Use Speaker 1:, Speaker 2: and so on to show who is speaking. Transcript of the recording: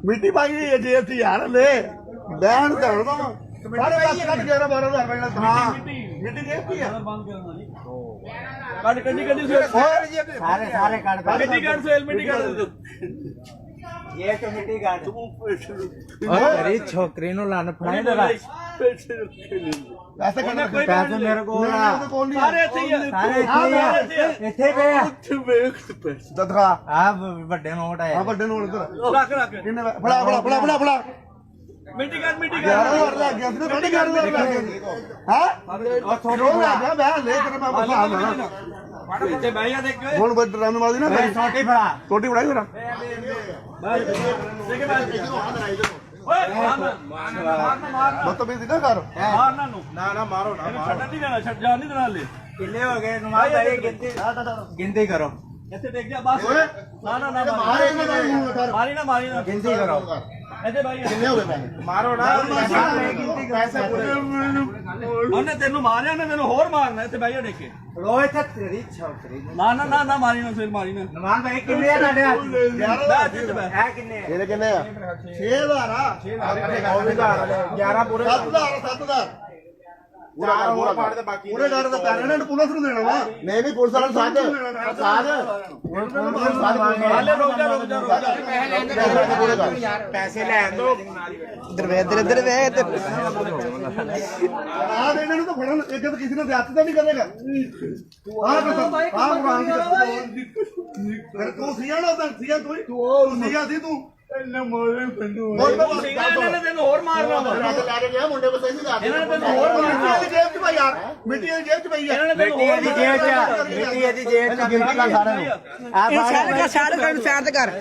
Speaker 1: ਮਿੱਟੀ ਪਾਈ ਜੇ ਅਸੀਂ ਯਾਰ ਲੈ ਬੈਣ ਧੜਦਾ ਸਾਰੇ ਪਾਸ ਕੱਟ 11-12 ਹਜ਼ਾਰ ਰੁਪਏ ਹਾਂ ਮਿੱਟੀ ਦੇ ਕੀ ਆ ਕੱਢ ਕੱਢੀ
Speaker 2: ਸਾਰੇ ਕੱਢ
Speaker 1: ਮਿੱਟੀ ਕੱਢ ਸੇਲ ਮਿੱਟੀ ਕੱਢ
Speaker 2: ये तो मिट्टी काट तेरी छोकरी नु लन फड़ाए जरा
Speaker 1: पैसे करना
Speaker 2: पैसे मेरे को
Speaker 1: सारे
Speaker 2: इथे पे
Speaker 1: ददगा
Speaker 2: आ बड़े नोट है
Speaker 1: हां बड़े नोट इधर
Speaker 3: रख
Speaker 1: किन्ने फड़ा
Speaker 3: मिट्टी काट
Speaker 1: 11,000 ਲੱਗ ਗਿਆ ਸੀ 11,000 ਲੱਗ ਗਿਆ ਹਾਂ
Speaker 2: और थोड़ी
Speaker 1: ਰੋ ਲੱਗ ਗਿਆ ਮੈਂ ਲੈ ਕੇ ਮੈਂ ਬਸਾ ਲੈਣਾ
Speaker 3: ਇੱਥੇ ਬਹਿ ਜਾ ਦੇਖ
Speaker 1: ਹੁਣ ਬਦ ਡਰਾਮ ਮਾਰਦੀ ਨਾ
Speaker 2: छोटी फड़ा
Speaker 1: ਛੋਟੀ ਬੜਾਈ ਮੇਰਾ
Speaker 3: ਦੇਖ ਬਾਈ ਓਏ ਮਾਰਨਾ
Speaker 1: ਬਤਮੀਜ਼ੀ ਨਾ ਕਰ
Speaker 3: ਮਾਰਨਾ ਨੂੰ
Speaker 1: ਨਾ ਮਾਰੋ ਨਾ
Speaker 3: ਛੱਡਣ ਨਹੀਂ ਦੇਣਾ ਛੱਡ ਜਾਣ नहीं देना ले
Speaker 2: कितने हो गए नुमान भाई गिनती करो
Speaker 3: ਇੱਥੇ ਦੇਖ ਜਾ ਬਸ ਨਾ ਮਾਰੀ ਨਾ
Speaker 2: गिनती करो
Speaker 3: ਇੱਥੇ ਬਾਈ
Speaker 1: ਕਿੰਨੇ ਹੋ ਗਏ ਪੈਸੇ
Speaker 2: मारो ना
Speaker 1: ਪੈਸੇ ਪੂਰੇ
Speaker 3: ਉਹਨੇ ਤੈਨੂੰ ਮਾਰਿਆ ਨੇ ਤੈਨੂੰ ਹੋਰ ਮਾਰਨਾ ਇੱਥੇ ਬਹਿ ਜਾ ਦੇਖ ਕੇ
Speaker 2: रोहित तेरी छोकरी
Speaker 3: ਨਾ ਮਾਰੀ ਨਾ ਫਿਰ ਮਾਰੀ ਨਾ
Speaker 2: नुमान भाई कितने है ਤੁਹਾਡੇ ਹੱਥ है कितने
Speaker 1: ਇਹਦੇ ਕਿੰਨੇ ਆ 6000 ਆ
Speaker 2: 11 पूरे
Speaker 1: 7,000 ਪੂਰਾ ਪਾੜ ਦੇ ਬਾਕੀ ਪੂਰੇ ਘਰ ਦਾ ਪੈਸੇ ਨੇ ਪੁਲਿਸ ਨੂੰ ਦੇਣਾ ਵਾ ਨਹੀਂ ਪੁਲਿਸ ਵਾਲਾ ਸਾਥ
Speaker 3: ਹਾਲੇ ਰੁਕ ਜਾ
Speaker 2: ਪੈਸੇ ਲੈਣ ਦੋ
Speaker 1: ਆ ਇਹਨਾਂ ਨੂੰ ਤਾਂ ਫੜਨ ਇੱਕ ਤਾਂ ਕਿਸੇ ਨੇ ਹੱਥ ਤਾਂ ਨਹੀਂ ਕਰੇਗਾ ਤੂੰ ਸੀਆ ਨਾ ਤਾਂ ਸੀਆ ਤੂੰ ਸੀਆ ਸੀ ਤੂੰ ਇੰਨੇ ਮੋਰੇ ਪਿੰਡੂ
Speaker 3: ਇਹਨਾਂ ਨੇ ਤੈਨੂੰ ਹੋਰ ਮਾਰਨਾ ਵਾ
Speaker 1: ਲੈ ਕੇ ਗਿਆ ਮੁੰਡੇ ਕੋਲ ਸਹੀ ਦੱਸ
Speaker 3: ਇਹਨਾਂ ਨੇ ਤੈਨੂੰ ਹੋਰ ਮਾਰਨਾ
Speaker 1: ਮਿੱਟੀ ਦੀ ਜੇਬ ਚ ਪਈ ਯਾਰ ਮਿੱਟੀ ਦੀ ਜੇਬ ਚ ਪਈ
Speaker 3: ਇਹਨਾਂ ਨੇ ਤੈਨੂੰ ਹੋਰ
Speaker 2: ਮਿੱਟੀ ਦੀ ਜੇਬ ਚ
Speaker 1: ਗਿਣਤੀ ਲਾ ਸਾਰਿਆਂ ਨੂੰ
Speaker 2: ਆ ਸਾਈਡ ਕਰ
Speaker 4: ਸਾਈਡ ਕਰ